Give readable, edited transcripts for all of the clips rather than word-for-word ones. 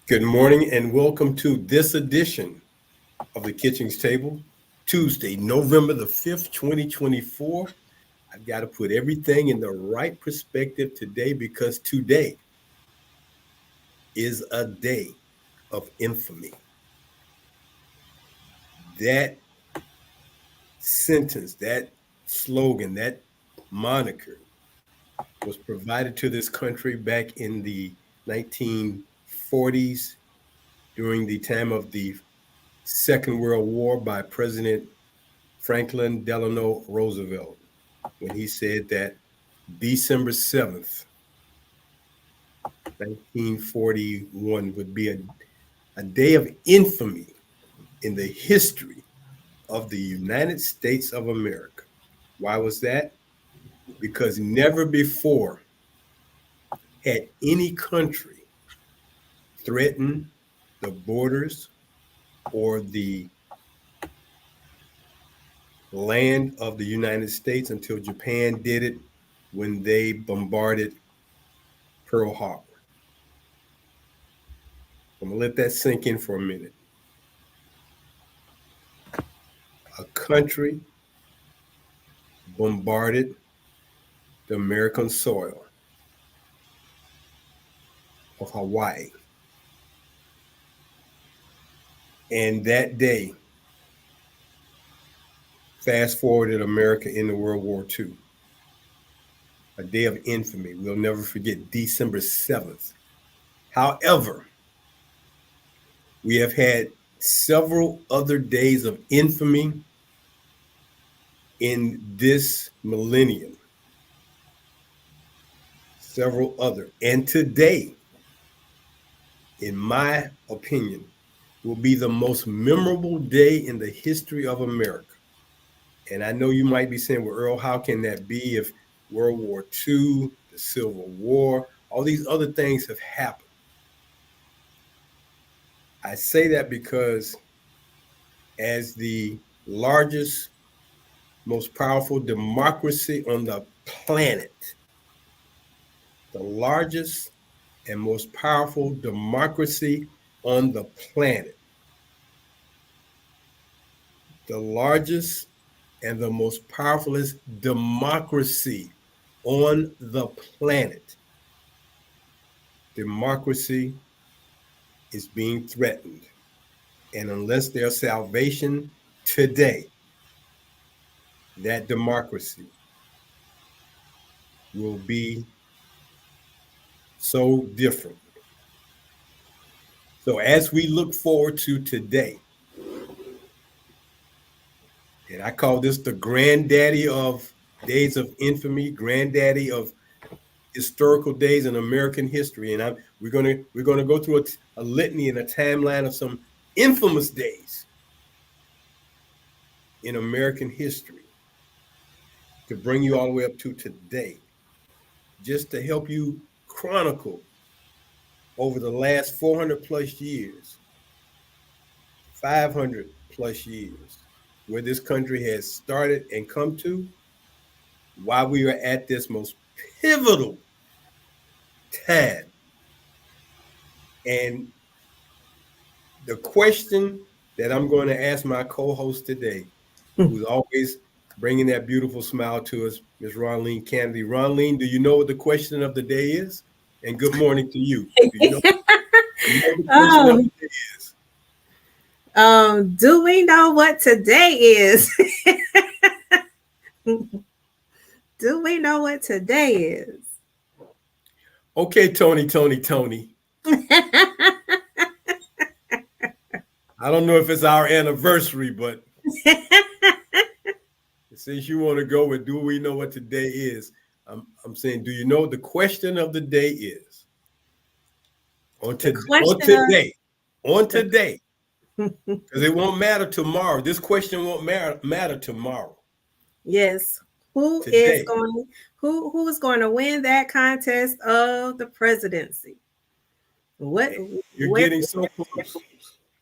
Good morning and welcome to this edition of the Kitchings Table, Tuesday, November the 5th, 2024. I've got to put everything in the right perspective today because today is a day of infamy. That sentence, that slogan, that moniker was provided to this country back in the 1940s during the time of the Second World War by President Franklin Delano Roosevelt when he said that December 7th, 1941 would be a day of infamy in the history of the United States of America. Why was that? Because never before had any country threatened the borders or the land of the United States until Japan did it when they bombarded Pearl Harbor. I'm going to let that sink in for a minute. A country bombarded the American soil of Hawaii. And that day, fast forwarded America into World War II. A day of infamy. We'll never forget December 7th. However, we have had several other days of infamy in this millennium. Several other. And today, in my opinion, will be the most memorable day in the history of America. And I know you might be saying, well, Earl, how can that be if World War II, the Civil War, all these other things have happened? I say that because as the largest, most powerful democracy on the planet, the largest and most powerful democracy on the planet, the largest and the most powerfulest democracy on the planet. Democracy is being threatened. And unless there's salvation today, that democracy will be so different. So as we look forward to today, and I call this the granddaddy of days of infamy, granddaddy of historical days in American history, and we're gonna go through a litany and a timeline of some infamous days in American history to bring you all the way up to today, just to help you chronicle over the last 400 plus years, 500 plus years, where this country has started and come to, why we are at this most pivotal time. And the question that I'm going to ask my co-host today, who's always bringing that beautiful smile to us, Ms. Ronline Cannady. Ronline, do you know what the question of the day is? And good morning to you. Do you know what the question of the day is? Do we know what today is? Do we know what today is? Okay, Tony. I don't know if it's our anniversary, but since you want to go with do we know what today is, I'm saying, do you know what the question of the day is? On today. Because it won't matter tomorrow. This question won't matter tomorrow. Yes. Who Today. is going to win that contest of the presidency? You're getting so close.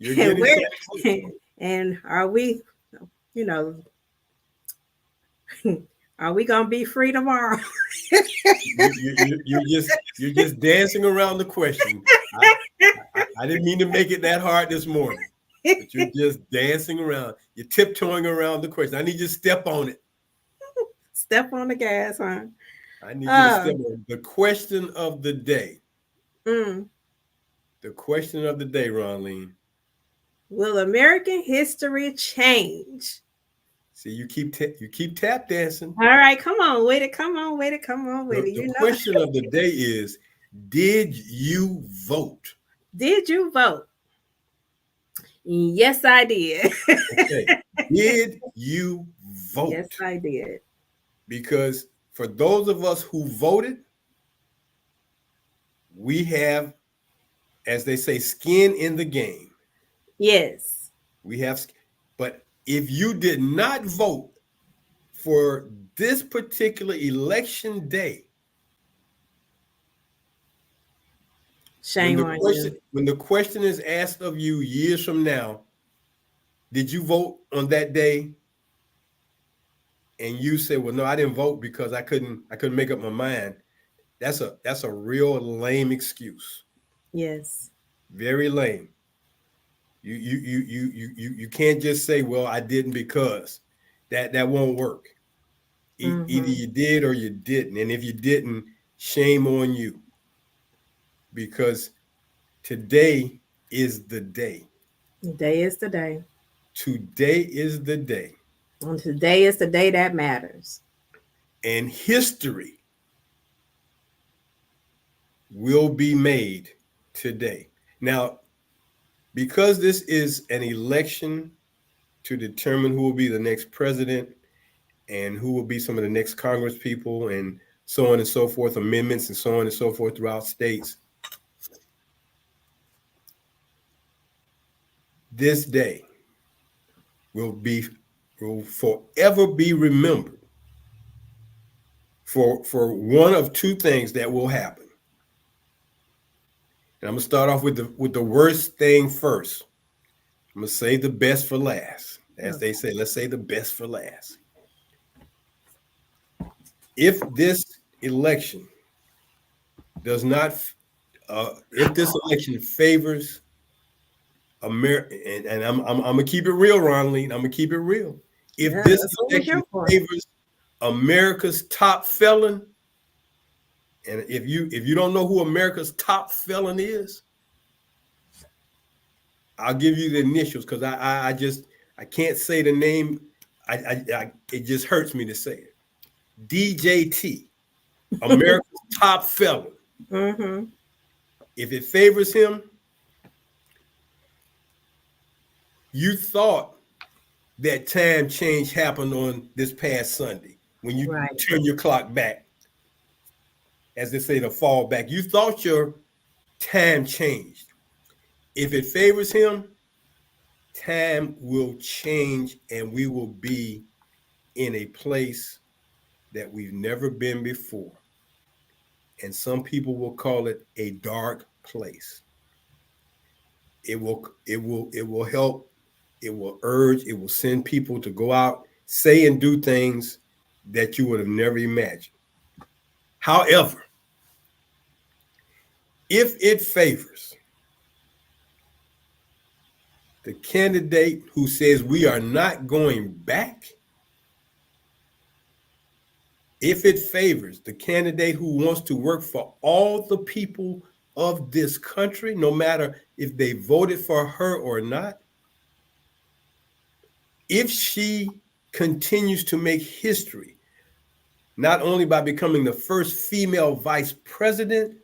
You're getting so close. And are we, are we gonna be free tomorrow? You're just dancing around the question. I didn't mean to make it that hard this morning, but you're just dancing around. You're tiptoeing around the question. I need you to step on it. Step on the gas, huh? I need you to step Oh, on the question of the day. mm. The question of the day, Ronline. Will American history change? See, you keep tap dancing. All right, come on with it. Come on with it. Come on with it. The You know, question of the day is: did you vote? did you vote? Yes, I did. Okay. Did you Yes, vote? I did. Because for those of us who voted, we have, as they say, skin in the game. Yes. We have, but if you did not vote for this particular election day, Shame on you. when the question is asked of you years from now, did you vote on that day? And you say, well, no, I didn't vote because I couldn't make up my mind. That's a real lame excuse. Yes. Very lame. You can't just say, well, I didn't because that won't work. Either Mm-hmm. you did or you didn't. And if you didn't, shame on you because today is the day. Today is the day. Today is the day. And today is the day that matters. And history will be made today. Now, because this is an election to determine who will be the next president and who will be some of the next Congress people and so on and so forth, amendments and so on and so forth throughout states, this day will be will forever be remembered for one of two things that will happen. And I'm gonna start off with the worst thing first. I'm gonna say the best for last. As they Okay. say, let's say the best for last. If this election does not, if this election favors America, and I'm gonna keep it real, Ronline. I'm gonna keep it real. If Yeah, this that's what we're election here for. favors America's top felon, and if you don't know who America's top felon is, I'll give you the initials because I can't say the name. It just hurts me to say it. DJT, America's top felon. Mm-hmm. If it favors him, you thought that time change happened on this past Sunday when you Right. turn your clock back, as they say, to fall back. You thought your time changed. If it favors him, time will change and we will be in a place that we've never been before. And some people will call it a dark place. It will help, it will urge, it will send people to go out, say and do things that you would have never imagined. However, if it favors the candidate who says we are not going back, if it favors the candidate who wants to work for all the people of this country, no matter if they voted for her or not, if she continues to make history, not only by becoming the first female vice president,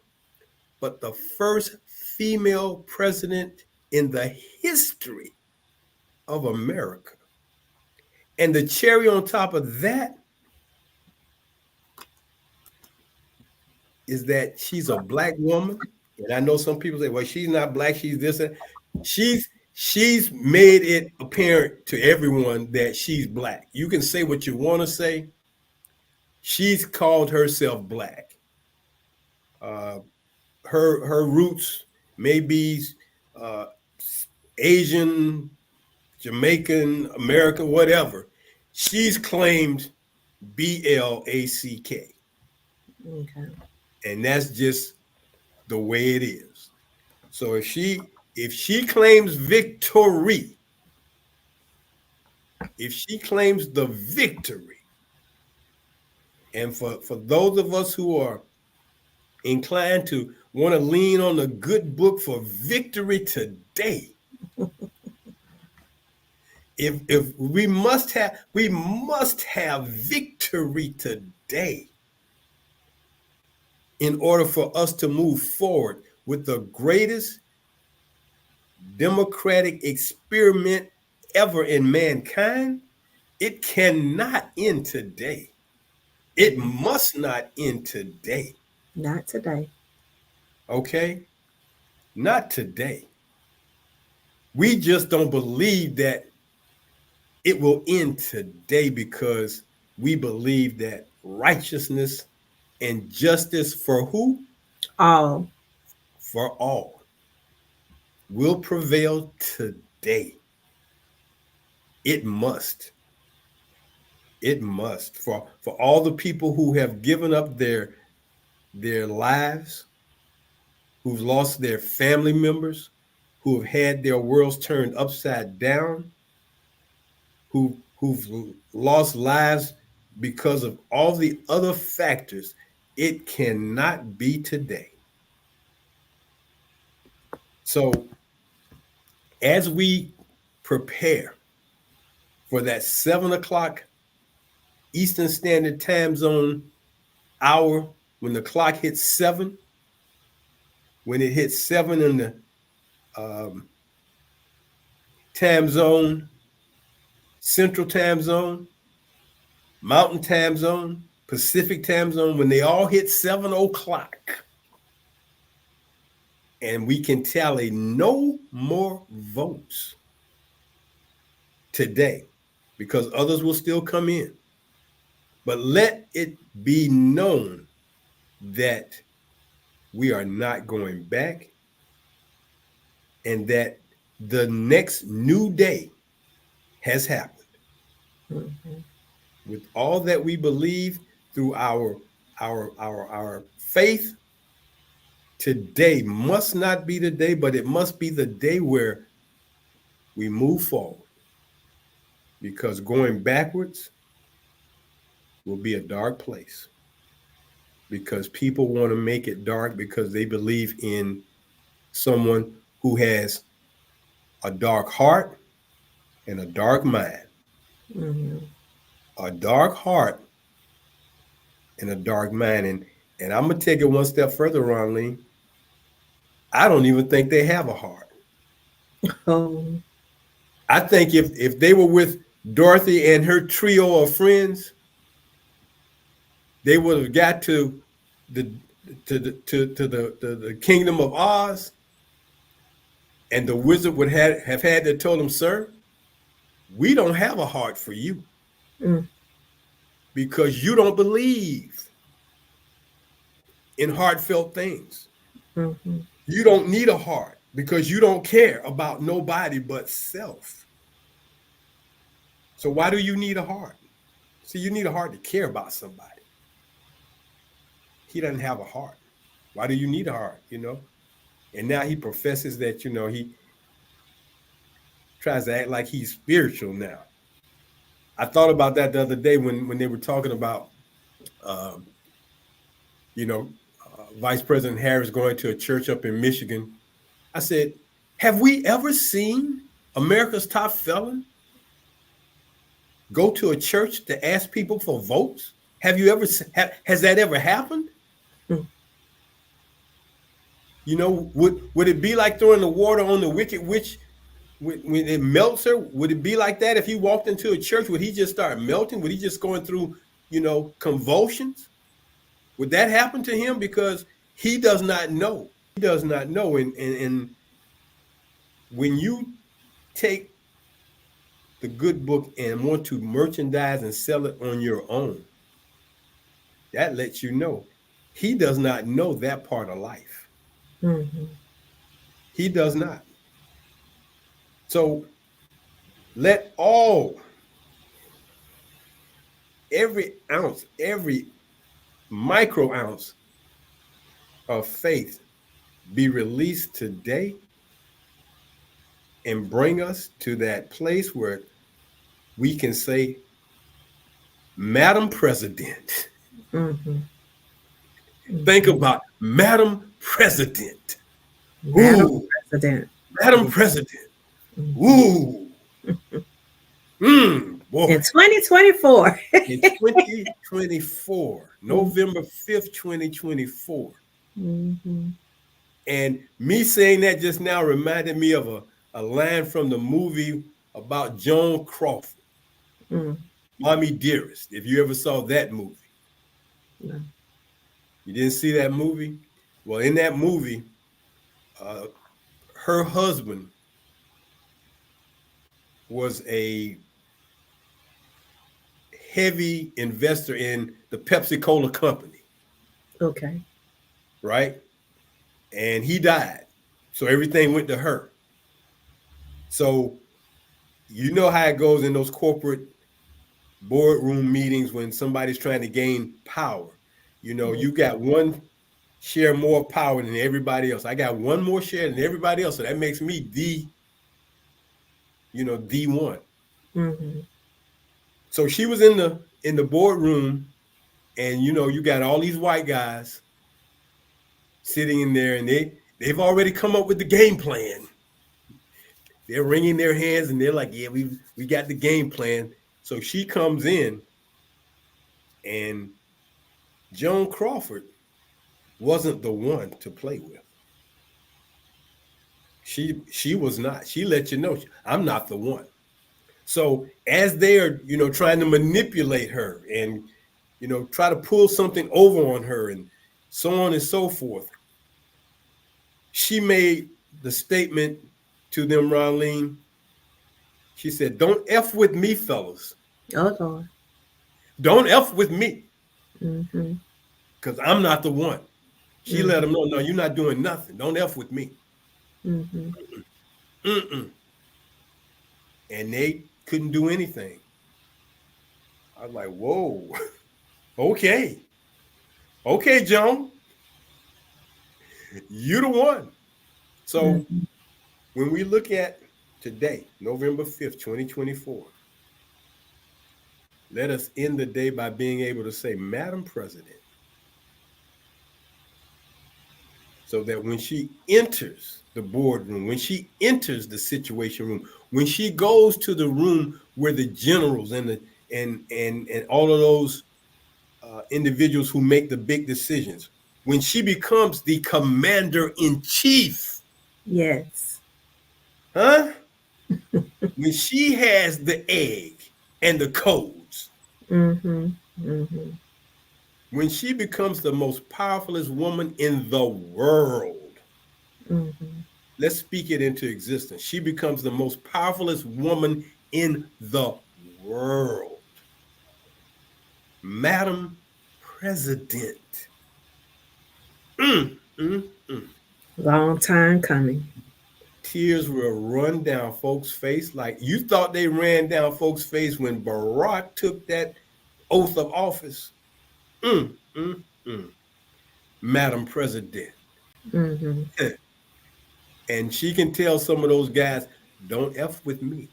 but the first female president in the history of America. And the cherry on top of that is that she's a black woman. And I know some people say, well, she's not black, she's this. She's made it apparent to everyone that she's black. You can say what you want to say. She's called herself black. Uh, her roots may be uh, Asian, Jamaican, American, whatever. She's claimed BLACK, Okay. and that's just the way it is. So if she If she claims victory, if she claims the victory, and for those of us who are inclined to want to lean on the good book for victory today, if we must have victory today in order for us to move forward with the greatest democratic experiment ever in mankind. It cannot end today. It must not end today. Not today. Okay? Not today. We just don't believe that it will end today because we believe that righteousness and justice for who? All. For all will prevail today. It must. It must. For all the people who have given up their lives, who've lost their family members, who have had their worlds turned upside down, who've lost lives because of all the other factors, it cannot be today. So as we prepare for that 7 o'clock Eastern Standard Time Zone hour, when the clock hits 7, when it hits 7 in the um, time zone, Central Time Zone, Mountain Time Zone, Pacific Time Zone, when they all hit 7 o'clock, and we can tally no more votes today because others will still come in. But let it be known that we are not going back and that the next new day has happened. Mm-hmm. With all that we believe through our faith, today must not be the day, but it must be the day where we move forward, because going backwards will be a dark place, because people want to make it dark because they believe in someone who has a dark heart and a dark mind. Mm-hmm. A dark heart and a dark mind. And I'm gonna take it one step further, Ronline. I don't even think they have a heart. Oh. I think if they were with Dorothy and her trio of friends, they would have got the to the kingdom of Oz, and the wizard would have had to tell them, "Sir, we don't have a heart for you Mm. because you don't believe in heartfelt things. Mm-hmm. You don't need a heart because you don't care about nobody but self. So why do you need a heart? See, you need a heart to care about somebody. He doesn't have a heart. Why do you need a heart? And now he professes that he tries to act like he's spiritual now. I thought about that the other day when they were talking about, um, you know, Vice President Harris going to a church up in Michigan. I said, have we ever seen America's top felon go to a church to ask people for votes? Have you ever has that ever happened? Mm. Would it be like throwing the water on the wicked witch when it melts her? Would it be like that if he walked into a church? Would he just start melting? Would he just going through convulsions? Would that happen to him? Because he does not know. He does not know. And when you take the good book and want to merchandise and sell it on your own, that lets you know he does not know that part of life. Mm-hmm. He does not. So let every ounce, every micro ounce of faith be released today and bring us to that place where we can say, Madam President. Mm-hmm. Think Mm-hmm. about Madam President. Madam Ooh, President. Madam Yeah. President. Mm-hmm. Ooh, In boy. 2024. In 2024, Mm-hmm. November 5th, 2024. Mm-hmm. And me saying that just now reminded me of a line from the movie about Joan Crawford, Mommy Dearest. If you ever saw that movie, No. you didn't see that movie? Well, in that movie, uh, her husband was a heavy investor in the Pepsi Cola company, Okay. right? And he died. So everything went to her. So you know how it goes in those corporate boardroom meetings when somebody's trying to gain power. You know, you got one share more power than everybody else. I got one more share than everybody else. So that makes me D1. Mm-hmm. So she was in the boardroom, and you got all these white guys sitting in there, and they've already come up with the game plan. They're wringing their hands and they're like, yeah, we got the game plan. So she comes in, and Joan Crawford wasn't the one to play with. She was not. She let you know, I'm not the one. So as they are, trying to manipulate her and try to pull something over on her and so on and so forth, she made the statement to them, Ronline. She said, "Don't f with me, fellas. Oh Lord. Don't f with me, Mm-hmm. because I'm not the one." She let Mm-hmm. them know, no, you're not doing nothing. Don't f with me. Mm-hmm. Mm-mm. And they couldn't do anything. I was like, whoa, okay, okay, Joan, you the one. So Mm-hmm. when we look at today, November 5th, 2024, let us end the day by being able to say, Madam President, so that when she enters the boardroom, when she enters the situation room, when she goes to the room where the generals and all of those individuals who make the big decisions, when she becomes the commander in chief, Yes. huh? When she has the egg and the codes, Mm-hmm. Mm-hmm. when she becomes the most powerfulest woman in the world, Mm-hmm. let's speak it into existence. She becomes the most powerfulest woman in the world. Madam President. Mm, mm, mm. Long time coming. Tears will run down folks' face like you thought they ran down folks' face when Barack took that oath of office. Mm, mm, mm. Madam President. Mm-hmm. And she can tell some of those guys, don't F with me.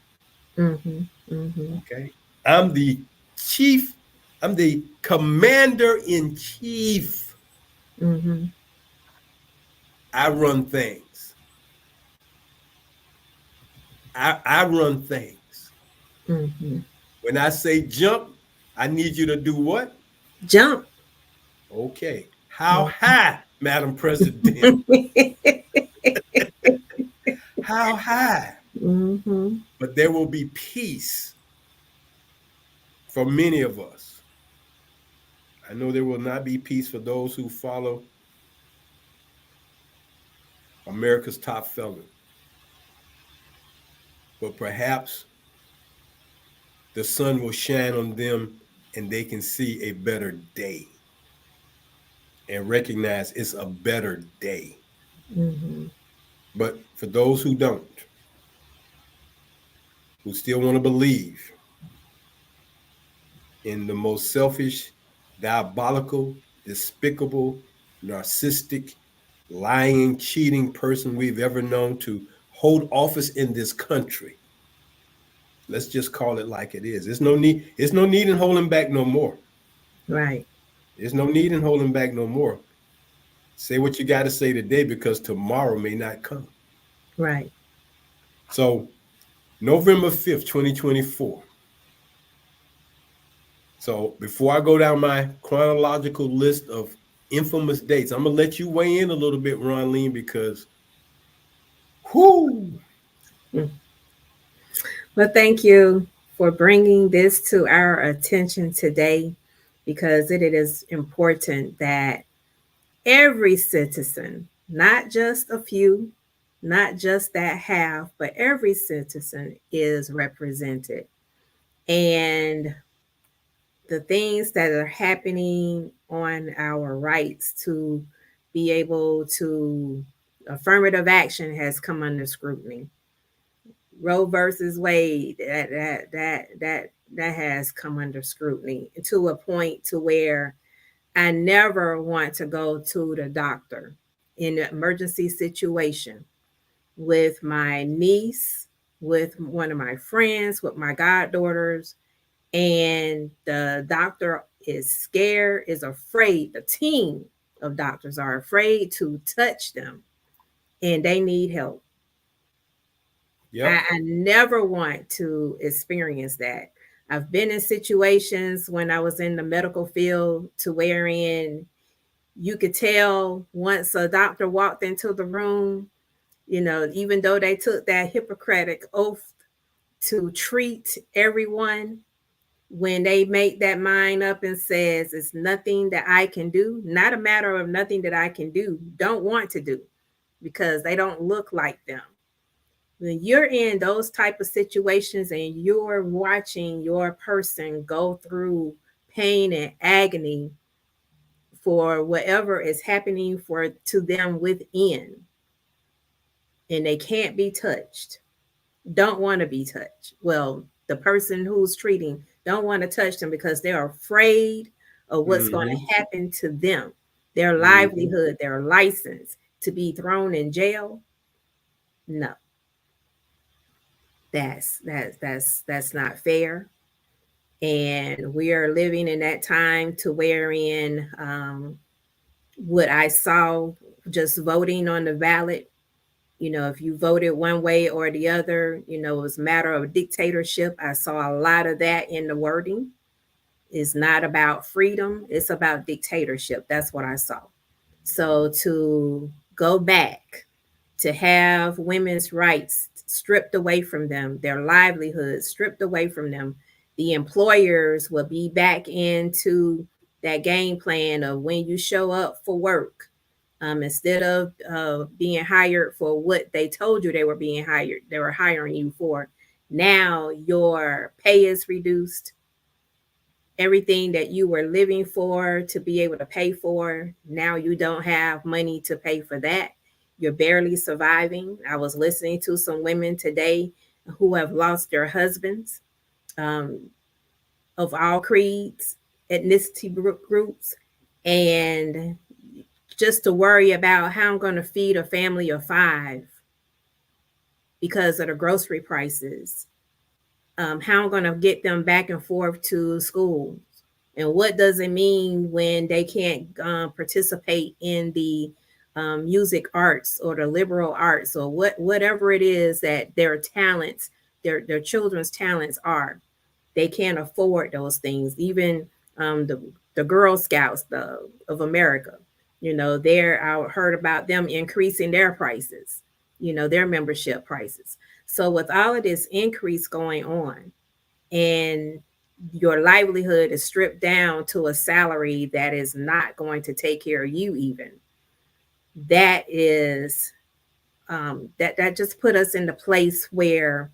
Mm-hmm. Mm-hmm. Okay. I'm the chief, I'm the commander in chief. Mm-hmm. I run things. I run things. Mm-hmm. When I say jump, I need you to do what? Jump. Okay. How high, Madam President? How high? Mm-hmm. But there will be peace for many of us. I know there will not be peace for those who follow America's top felon, but perhaps the sun will shine on them and they can see a better day and recognize it's a better day. Mm-hmm. But for those who don't, who still want to believe in the most selfish, diabolical, despicable, narcissistic, lying, cheating person we've ever known to hold office in this country. Let's just call it like it is. There's no need. There's no need in holding back no more. Right. There's no need in holding back no more. Say what you got to say today because tomorrow may not come. Right. So November 5th, 2024. So before I go down my chronological list of infamous dates, I'm gonna let you weigh in a little bit, Ronline, because whoo, Mm. Well, thank you for bringing this to our attention today because it is important that every citizen, not just a few, not just that half, but every citizen is represented. And the things that are happening on our rights to be able to affirmative action has come under scrutiny. Roe versus Wade, that has come under scrutiny to a point to where I never want to go to the doctor in an emergency situation with my niece, with one of my friends, with my goddaughters, and the doctor is scared, is afraid. The team of doctors are afraid to touch them and they need help. yep, I never want to experience that. I've been in situations when I was in the medical field to wherein you could tell once a doctor walked into the room, even though they took that Hippocratic oath to treat everyone, when they make that mind up and says it's nothing that I can do, not a matter of nothing that I can do, don't want to do because they don't look like them. When you're in those type of situations and you're watching your person go through pain and agony for whatever is happening for to them within, and they can't be touched, don't want to be touched. Well, the person who's treating don't want to touch them because they're afraid of what's going mm-hmm, to happen to them, their mm-hmm, livelihood, their license, to be thrown in jail. No, that's not fair. And we are living in that time to wherein what I saw just voting on the ballot, if you voted one way or the other, it was a matter of dictatorship. I saw a lot of that in the wording. It's not about freedom, it's about dictatorship. That's what I saw. So to go back to have women's rights stripped away from them, their livelihoods stripped away from them, the employers will be back into that game plan of when you show up for work, instead of being hired for what they told you they were hiring you for. Now your pay is reduced. Everything that you were living for to be able to pay for, now you don't have money to pay for that. You're barely surviving. I was listening to some women today who have lost their husbands, um, of all creeds, ethnicity groups, and just to worry about how I'm going to feed a family of five because of the grocery prices, how I'm going to get them back and forth to school. And what does it mean when they can't participate in the music arts or the liberal arts or whatever it is that their talents, their children's talents are? They can't afford those things. Even the Girl Scouts of America, there I heard about them increasing their prices, their membership prices. So with all of this increase going on, and your livelihood is stripped down to a salary that is not going to take care of you, even that is that just put us in the place where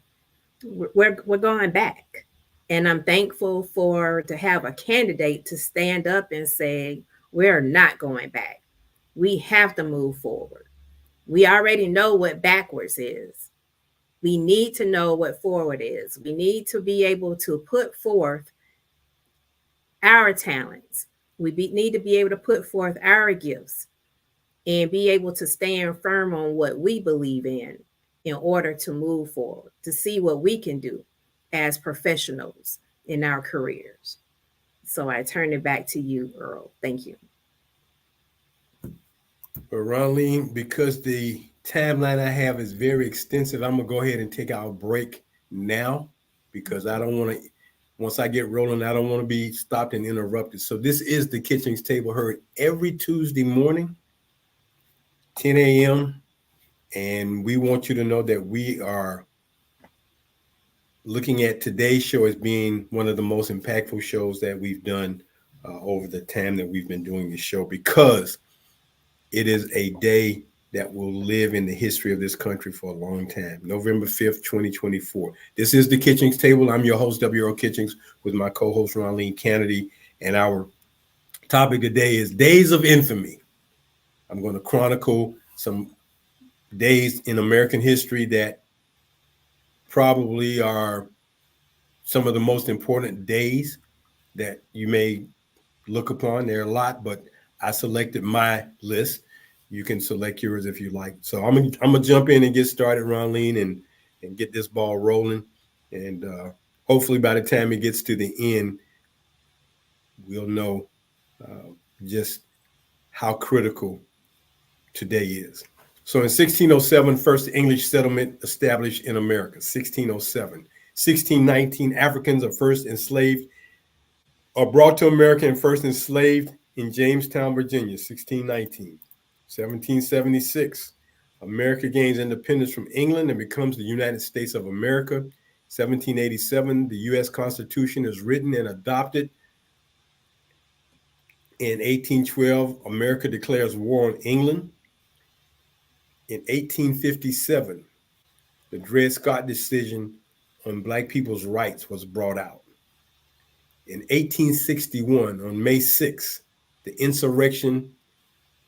we're going back. And I'm thankful for to have a candidate to stand up and say we're not going back. We have to move forward. We already know what backwards is. We need to know what forward is. We need to be able to put forth our talents. Need to be able to put forth our gifts and be able to stand firm on what we believe in in order to move forward, to see what we can do as professionals in our careers. So I turn it back to you, Earl. Thank you. But Ronline, because the timeline I have is very extensive, I'm gonna go ahead and take our break now because I don't want to. Once I get rolling, I don't want to be stopped and interrupted. So this is the Kitchings Table, heard every Tuesday morning, 10 a.m. And we want you to know that we are looking at today's show as being one of the most impactful shows that we've done over the time that we've been doing this show, because it is a day that will live in the history of this country for a long time. November 5th, 2024. This is the Kitchings Table. I'm your host, Earl Kitchings, with my co-host, Ronline Cannady. And our topic today is Days of Infamy. I'm going to chronicle some days in American history that probably are some of the most important days that you may look upon. There are a lot, but I selected my list. You can select yours if you like. So I'm gonna jump in and get started, Ronline, and get this ball rolling. And hopefully, by the time it gets to the end, we'll know uh, just how critical today is. So in 1607, first English settlement established in America. 1607. 1619, Africans are first enslaved are brought to America and first enslaved in Jamestown, Virginia, 1619. 1776, America gains independence from England and becomes the United States of America. 1787, the U.S. Constitution is written and adopted. In 1812, America declares war on England. In 1857, the Dred Scott decision on Black people's rights was brought out. In 1861, on May 6th, the insurrection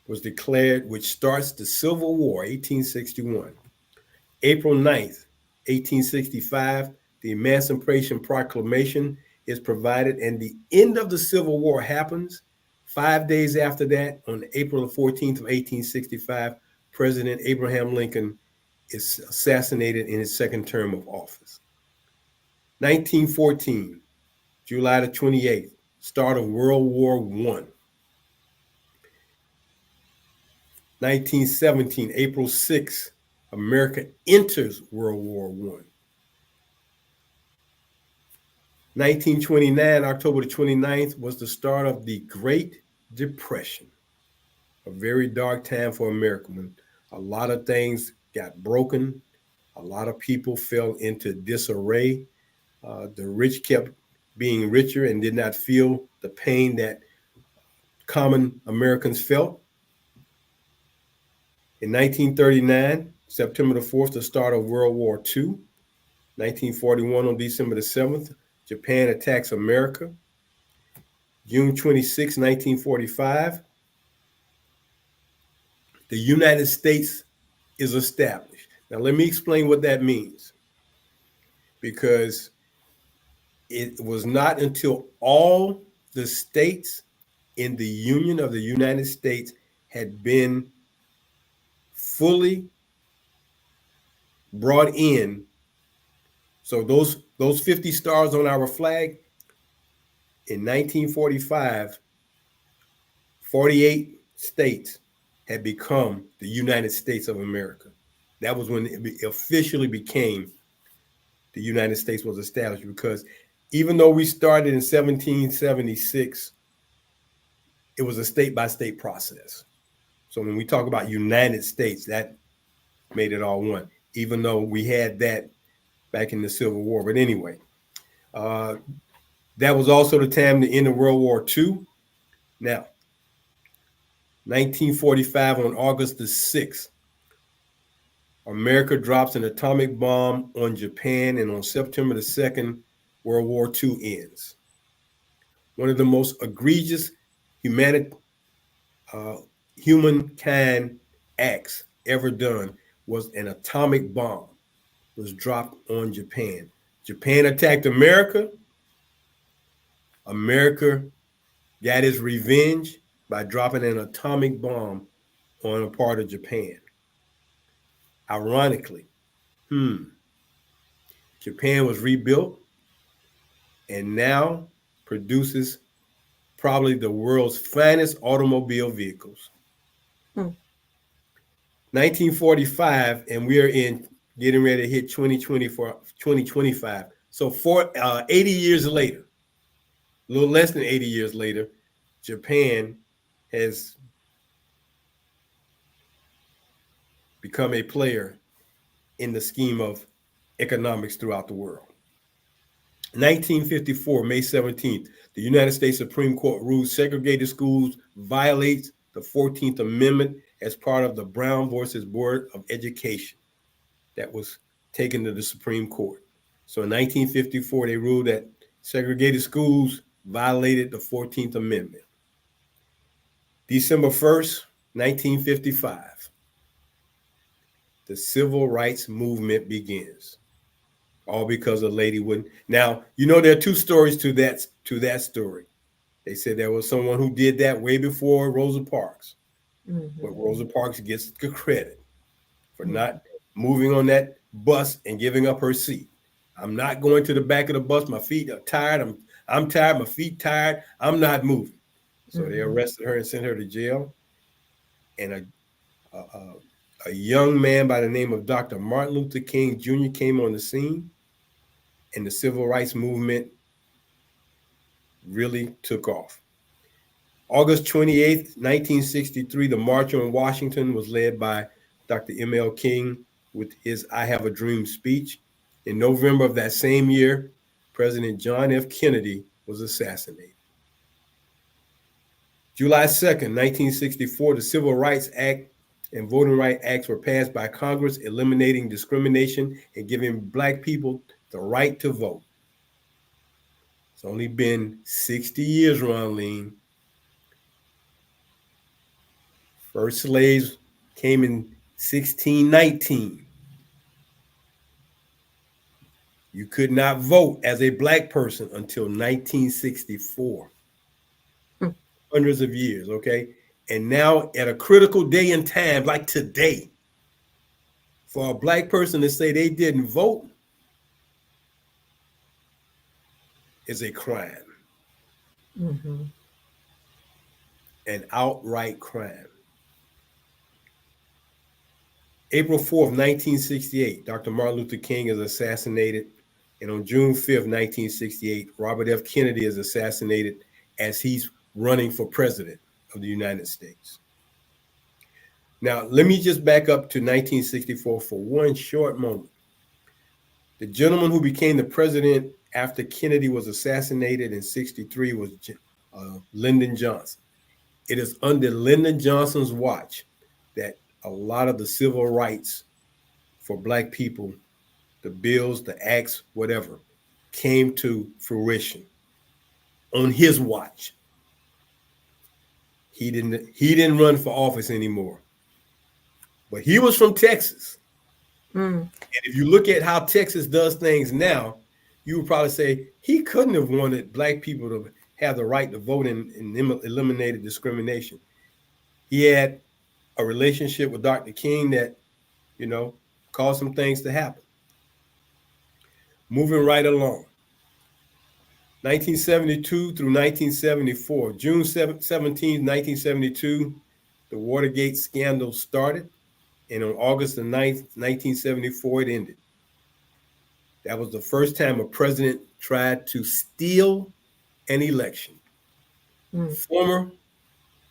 was declared, which starts the Civil War, 1861. April 9th, 1865, the Emancipation Proclamation is provided, and the end of the Civil War happens. 5 days after that, on April the 14th of 1865, President Abraham Lincoln is assassinated in his second term of office. 1914, July the 28th, start of World War I. 1917, April 6th, America enters World War I. 1929, October the 29th, was the start of the Great Depression, a very dark time for America when a lot of things got broken. A lot of people fell into disarray. The rich kept being richer and did not feel the pain that common Americans felt. In 1939, September the 4th, the start of World War II. 1941, on December the 7th, Japan attacks America. June 26, 1945, the United States is established. Now, let me explain what that means, because it was not until all the states in the Union of the United States had been fully brought in. So those 50 stars on our flag in 1945, 48 states had become the United States of America. That was when it officially became the United States was established, because even though we started in 1776, it was a state by state process. So when we talk about United States, that made it all one, even though we had that back in the Civil War. But anyway, uh, that was also the time to end of World War II. Now, 1945, on August the 6th, America drops an atomic bomb on Japan, and on September the 2nd, World War II ends. One of the most egregious uh, humankind acts ever done was an atomic bomb was dropped on Japan. Japan attacked America. America got its revenge by dropping an atomic bomb on a part of Japan. Ironically, Hmm. Japan was rebuilt and now produces probably the world's finest automobile vehicles. Hmm. 1945, and we are in getting ready to hit 2024, 2025. So 80 years later, a little less than 80 years later, Japan has become a player in the scheme of economics throughout the world. 1954, May 17th, the United States Supreme Court ruled segregated schools violates the 14th Amendment as part of the Brown versus Board of Education that was taken to the Supreme Court. So in 1954, they ruled that segregated schools violated the 14th Amendment. December 1st, 1955, the civil rights movement begins. All because a lady wouldn't. Now, there are two stories to that story. They said there was someone who did that way before Rosa Parks, but Mhm. Rosa Parks gets the credit for Mhm. not moving on that bus and giving up her seat. I'm not going to the back of the bus. My feet are tired. I'm tired. My feet tired. I'm not moving. So they Mhm. arrested her and sent her to jail. And a young man by the name of Dr. Martin Luther King Jr. came on the scene, and the civil rights movement really took off. August 28th, 1963, the March on Washington was led by Dr. M.L. King with his I Have a Dream speech. In November of that same year, President John F. Kennedy was assassinated. July 2nd, 1964, the Civil Rights Act and Voting Rights Acts were passed by Congress, eliminating discrimination and giving Black people the right to vote. It's only been 60 years, Ronline. First slaves came in 1619. You could not vote as a Black person until 1964. Hmm. Hundreds of years, okay? And now, at a critical day in time, like today, for a Black person to say they didn't vote is a crime, Mhm. an outright crime. April 4th, 1968, Dr. Martin Luther King is assassinated. And on June 5th, 1968, Robert F. Kennedy is assassinated as he's running for president of the United States. Now, let me just back up to 1964 for one short moment. The gentleman who became the president after Kennedy was assassinated in 63 was Lyndon Johnson. It is under Lyndon Johnson's watch that a lot of the civil rights for Black people, the bills, the acts, whatever, came to fruition on his watch. He didn't run for office anymore, but he was from Texas. Mm. And if you look at how Texas does things now, you would probably say he couldn't have wanted Black people to have the right to vote and eliminated discrimination. He had a relationship with Dr. King that, you know, caused some things to happen. Moving right along. 1972 through 1974, June 17th, 1972, the Watergate scandal started, and on August 9th, 1974, it ended. That was the first time a president tried to steal an election. Mm. Former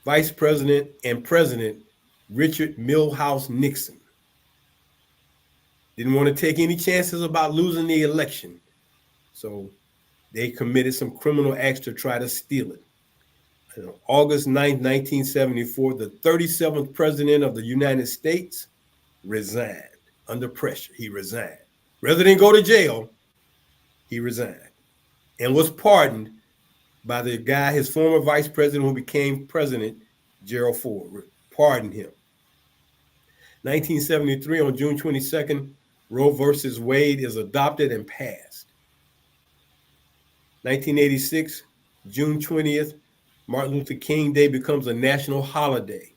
Vice President and President Richard Milhouse Nixon didn't want to take any chances about losing the election, so they committed some criminal acts to try to steal it. And on August 9th, 1974, the 37th President of the United States resigned under pressure. He resigned. Rather than go to jail, he resigned and was pardoned by the guy, his former vice president who became president, Gerald Ford, pardoned him. 1973, on June 22nd, Roe versus Wade is adopted and passed. 1986, June 20th, Martin Luther King Day becomes a national holiday.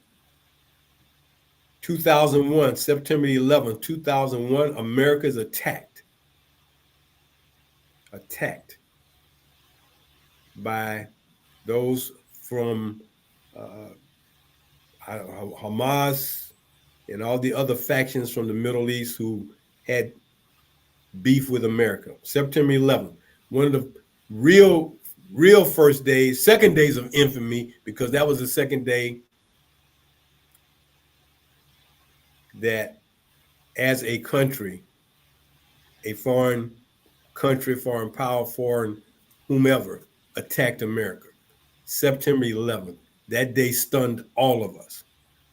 2001, September 11th, 2001, America is attacked by those from uh, Hamas and all the other factions from the Middle East who had beef with America. September 11th, one of the real, real first days, second days of infamy, because that was the second day that, as a country, a foreign country, foreign power, foreign whomever attacked America. September 11th, that day stunned all of us.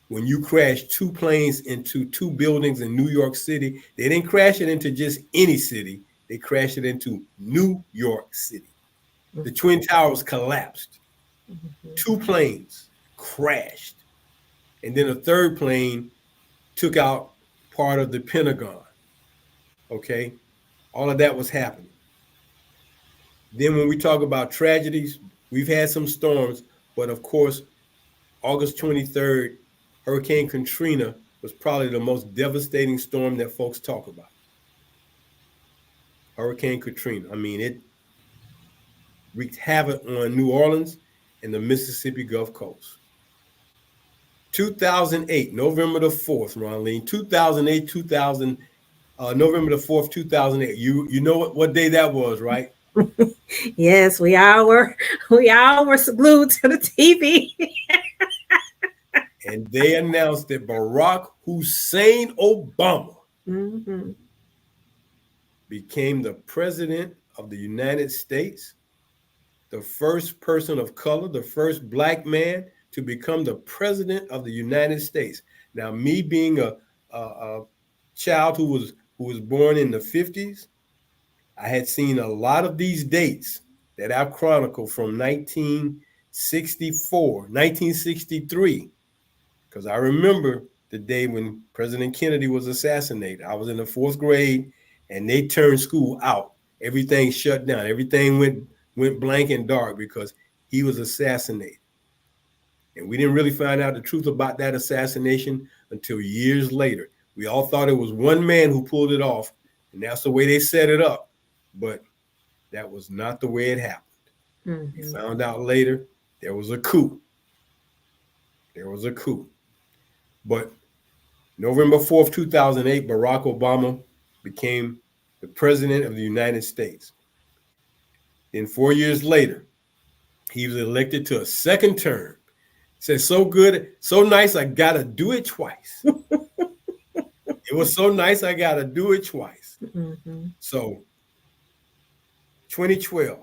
When you crashed two planes into two buildings in New York City, they didn't crash it into just any city, they crashed it into New York City. The Twin Towers collapsed. Two planes crashed. And then a third plane took out part of the Pentagon. Okay. All of that was happening. Then, when we talk about tragedies, we've had some storms, but of course, August 23rd, Hurricane Katrina was probably the most devastating storm that folks talk about. Hurricane Katrina. I mean, it wreaked havoc on New Orleans and the Mississippi Gulf Coast. 2008, November the 4th, Ronline. 2008, 2000, November the 4th, 2008. You know what day that was, right? Yes, we all were glued to the TV. And they announced that Barack Hussein Obama Mm-hmm. became the president of the United States, the first person of color, the first black man to become the president of the United States. Now, me being a child who was born in the 50s, I had seen a lot of these dates that I've chronicled from 1964, 1963, because I remember the day when President Kennedy was assassinated. I was in the fourth grade, and they turned school out. Everything shut down. Everything went blank and dark because he was assassinated. And we didn't really find out the truth about that assassination until years later. We all thought it was one man who pulled it off, and that's the way they set it up. But that was not the way it happened. We Mm-hmm. found out later there was a coup. There was a coup. But November 4th, 2008, Barack Obama became the president of the United States. Then 4 years later, he was elected to a second term. Said, so good, so nice, I got to do it twice. It was so nice, I got to do it twice. Mm-hmm. So 2012,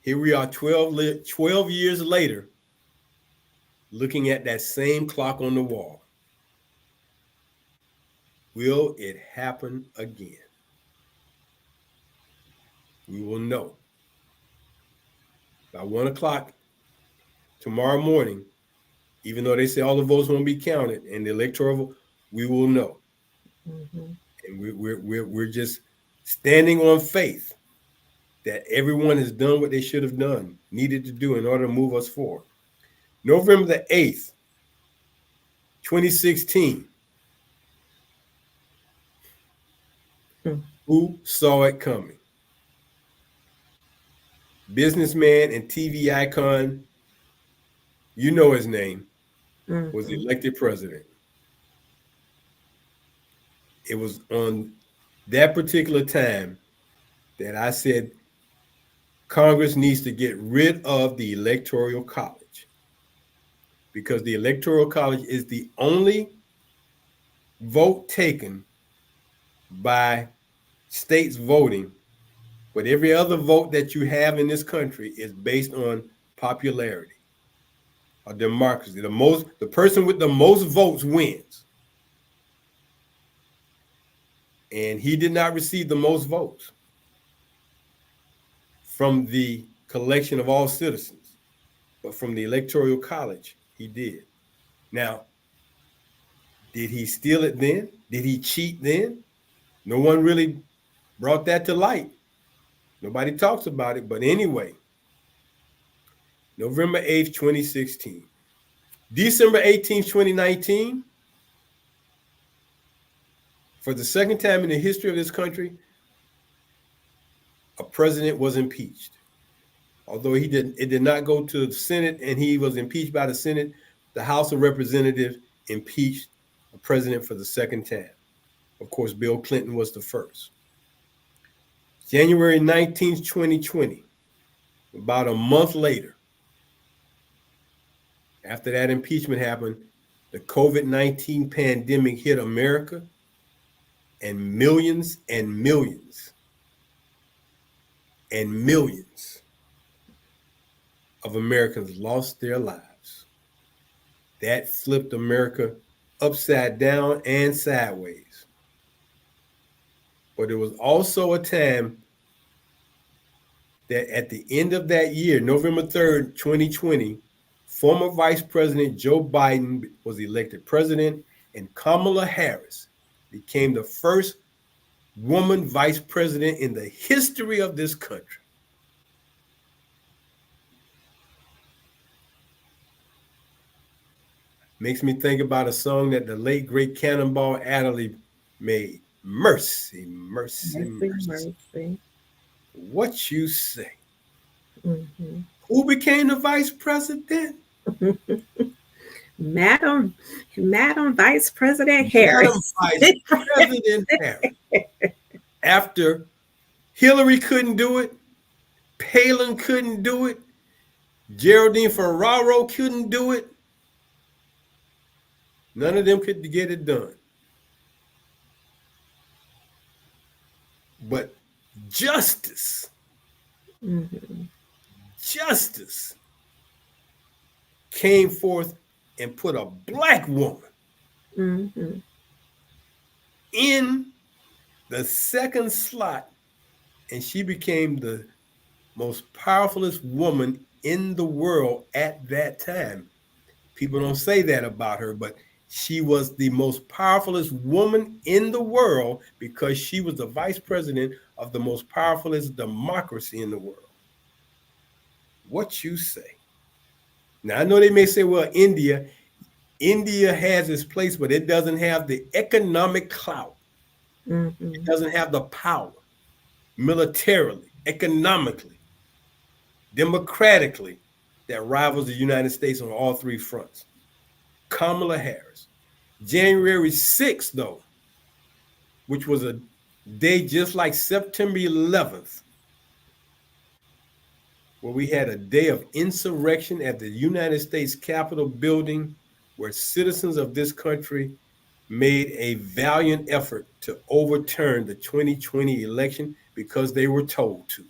here we are 12 years later, looking at that same clock on the wall. Will it happen again? We will know. By 1 o'clock tomorrow morning, even though they say all the votes won't be counted and the electoral, we will know. Mm-hmm. And we're just standing on faith that everyone has done what they should have done, needed to do in order to move us forward. November the 8th, 2016. Mm-hmm. Who saw it coming? Businessman and TV icon, you know his name, was Mm-hmm. elected president. It was on that particular time that I said Congress needs to get rid of the Electoral College, because the Electoral College is the only vote taken by states voting, but every other vote that you have in this country is based on popularity or democracy. The person with the most votes wins. And he did not receive the most votes from the collection of all citizens, but from the Electoral College, he did. Now, did he steal it then? Did he cheat then? No one really brought that to light. Nobody talks about it. But anyway, November 8th, 2016. December 18th, 2019, For the second time in the history of this country, a president was impeached. Although it did not go to the Senate and he was impeached by the Senate, the House of Representatives impeached a president for the second time. Of course, Bill Clinton was the first. January 19th, 2020, about a month later, after that impeachment happened, the COVID-19 pandemic hit America, and millions and millions and millions of Americans lost their lives. That flipped America upside down and sideways. But there was also a time that at the end of that year, November 3rd, 2020, former Vice President Joe Biden was elected president, and Kamala Harris became the first woman vice president in the history of this country. Makes me think about a song that the late great Cannonball Adderley made. Mercy, mercy, mercy. What you say? Mm-hmm. Who became the vice president? Madam Vice President Harris. Madam Vice President Harris. After Hillary couldn't do it, Palin couldn't do it, Geraldine Ferraro couldn't do it, none of them could get it done. But justice, justice came forth and put a black woman in the second slot, and she became the most powerfulest woman in the world at that time. People don't say that about her, but she was the most powerfulest woman in the world because she was the vice president of the most powerfulest democracy in the world. What you say? Now, I know they may say, well, India has its place, but it doesn't have the economic clout. It doesn't have the power militarily, economically, democratically that rivals the United States on all three fronts. Kamala Harris. January 6th, though, which was a day just like September 11th, where we had a day of insurrection at the United States Capitol building, where citizens of this country made a valiant effort to overturn the 2020 election because they were told to.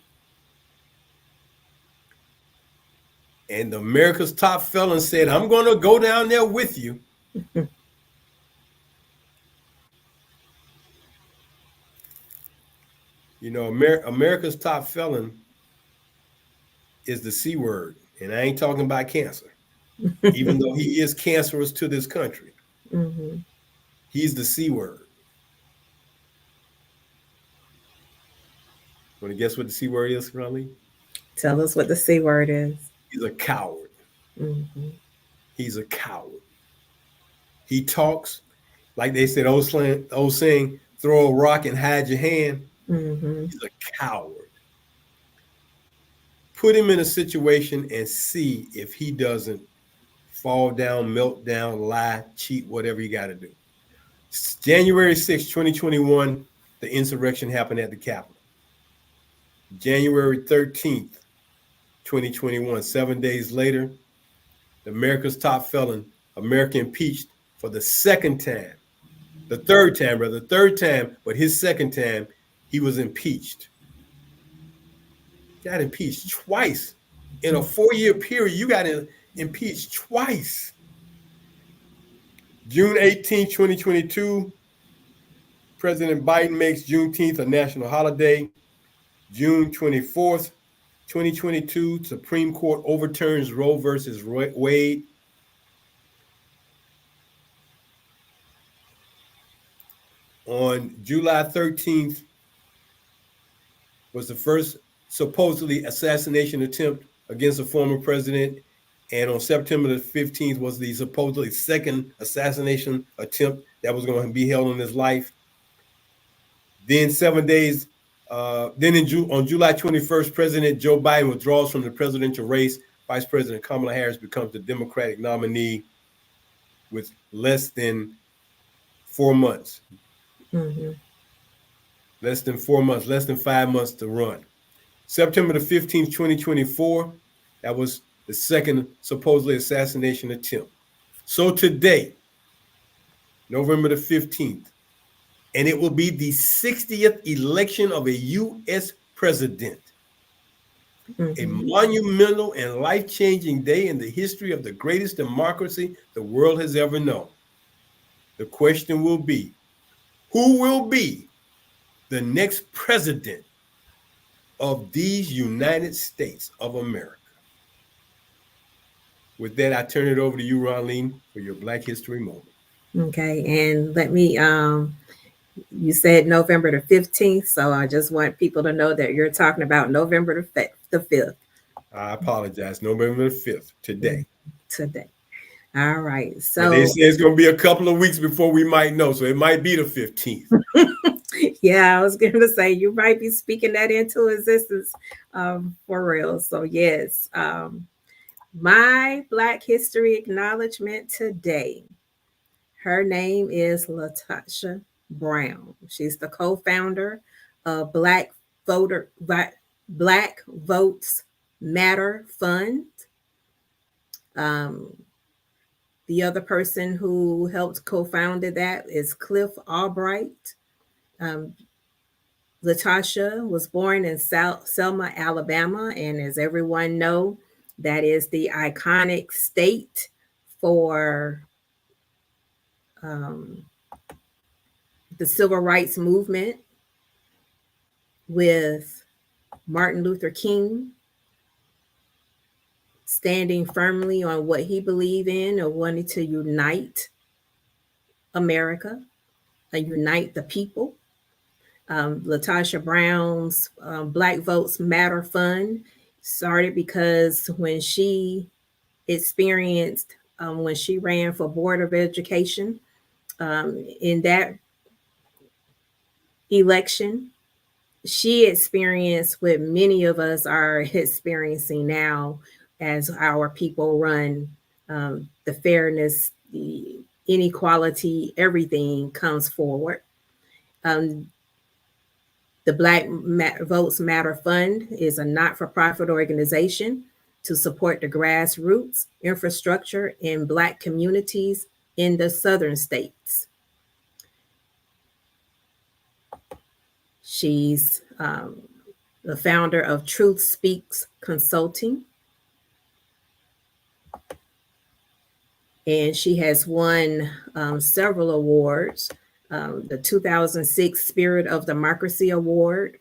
And America's top felon said, I'm going to go down there with you. You know, America's top felon is the C word. And I ain't talking about cancer, even though he is cancerous to this country. He's the C word. Want to guess what the C word is, Ronline? Tell us what the C word is. He's a coward. He's a coward. He talks like they said, old saying, throw a rock and hide your hand. He's a coward. Put him in a situation and see if he doesn't fall down, melt down, lie, cheat, whatever you got to do. January 6, 2021, the insurrection happened at the Capitol. January 13th, 2021, 7 days later, America's top felon, America impeached for the third time, but his second time, he was impeached. Got impeached twice. In a 4-year period, you got impeached twice. June 18, 2022, President Biden makes Juneteenth a national holiday. June 24th, 2022, Supreme Court overturns Roe versus Wade. On July 13th was the first supposedly assassination attempt against a former president. And on September the 15th was the supposedly second assassination attempt that was going to be held on his life. Then 7 days, on July 21st, President Joe Biden withdraws from the presidential race. Vice President Kamala Harris becomes the Democratic nominee with less than 4 months. Mm-hmm. Less than 5 months to run. September the 15th, 2024, that was the second supposedly assassination attempt. So today, November the 15th, and it will be the 60th election of a U.S. president, a Mm-hmm. monumental and life-changing day in the history of the greatest democracy the world has ever known. The question will be, who will be the next president of these United States of America? With that, I turn it over to you, Ronline, for your Black History moment. Okay, and let me you said November the 15th, so I just want people to know that you're talking about November the 5th. I apologize. November the 5th, today. Today. All right. But they So say it's going to be a couple of weeks before we might know, so it might be the 15th. yeah, I was going to say you might be speaking that into existence for real. So yes, my Black History acknowledgement today. Her name is Latasha Brown. She's the co-founder of Black Votes Matter Fund. Um, the other person who helped co-founded that is Cliff Albright. Um, Latasha was born in Selma, Alabama, and as everyone know, that is the iconic state for um, the civil rights movement with Martin Luther King standing firmly on what he believed in or wanted to unite America, unite the people. Latasha Brown's Black Votes Matter Fund started because when she ran for Board of Education, in that election, she experienced what many of us are experiencing now as our people run. The fairness, the inequality, everything comes forward. Um, the Votes Matter Fund is a not for profit organization to support the grassroots infrastructure in Black communities in the southern states. She's the founder of Truth Speaks Consulting, and she has won several awards. The 2006 Spirit of Democracy Award.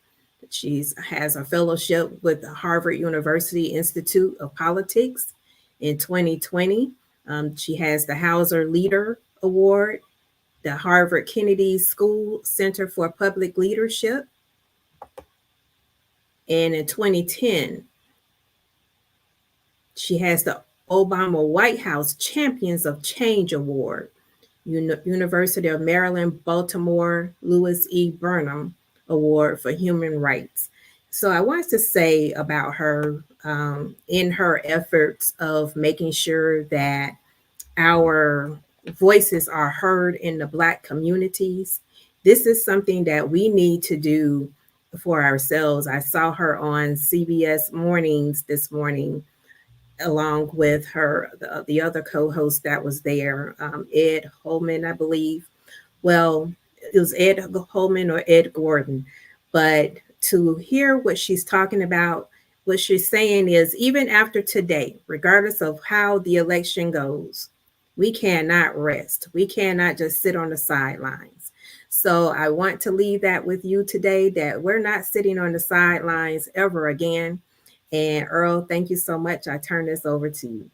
She has a fellowship with the Harvard University Institute of Politics. In 2020, she has the Hauser Leader Award, the Harvard Kennedy School Center for Public Leadership. And in 2010, she has the Obama White House Champions of Change Award, University of Maryland, Baltimore, Louis E. Burnham Award for Human Rights. So I wanted to say about her in her efforts of making sure that our voices are heard in the Black communities. This is something that we need to do for ourselves. I saw her on CBS Mornings this morning along with the other co-host that was there, Ed Holman, I believe. Well, it was Ed Holman or Ed Gordon. But to hear what she's talking about, what she's saying is even after today, regardless of how the election goes, we cannot rest. We cannot just sit on the sidelines. So I want to leave that with you today that we're not sitting on the sidelines ever again. And Earl, thank you so much. I turn this over to you.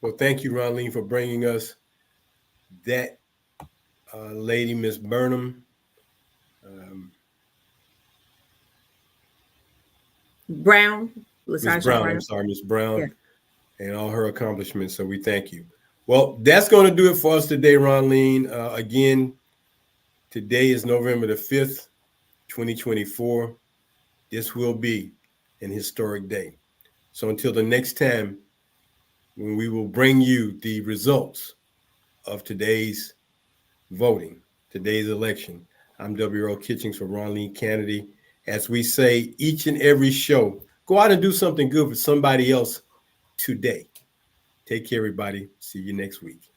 Well, thank you, Ronline, for bringing us that lady, Miss Burnham. Brown, Miss Latasha Brown, I'm Brown. sorry, Miss Brown, Yeah. and all her accomplishments. So we thank you. Well, that's going to do it for us today, Ronline. Again, today is November the 5th. 2024, this will be an historic day. So until the next time, when we will bring you the results of today's voting, today's election, I'm Earl Kitchings for Ronline Cannady. As we say each and every show, go out and do something good for somebody else today. Take care, everybody. See you next week.